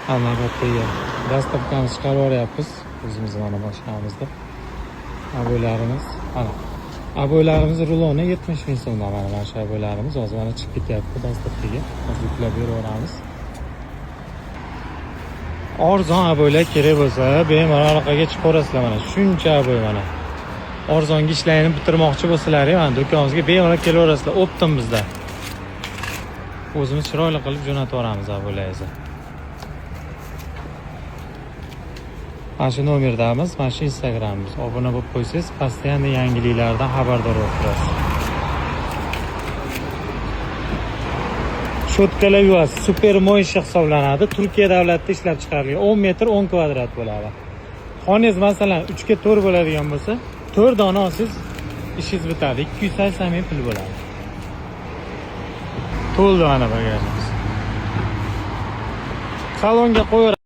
Navbatdagi dastavkani chiqarib yuboryapmiz. O'zimiz mana boshqamizda. Aboylarimiz, mana. Aboylarimiz ruloni 70 ming so'mdan mana shu aboylarimiz hozir mana chiqib ketyapti dastavkaga. Hozir yuklab beraveramiz. Arzon aboylar kerak bo'lsa, bemalol orqaga chiqaverasizlar mana. Shuncha aboy mana. Arzonga ishlarni bitirmoqchi bo'lsalar, mana do'konimizga bemalol kelaverasizlar. Optim bizda. O'zimiz chiroyli qilib jo'natib yuboramiz aboylaringizni. Mana shu nomerdamiz, mana shu Instagramimiz. Obuna bo'lib qo'ysangiz, постоянно yangiliklardan xabardor bo'lib turasiz. Shotkalar yuvasiz, super moyshi hisoblanadi. Turkiya davlatida ishlab chiqarilgan. 10 metr 10 kvadrat bo'ladi. Xoningiz masalan 3 ga 4 bo'ladigan bo'lsa, 4 dona olsangiz ishingiz bitadi. 280 ming pul bo'ladi. To'ldi mana bagajimiz. Salonga qo'yib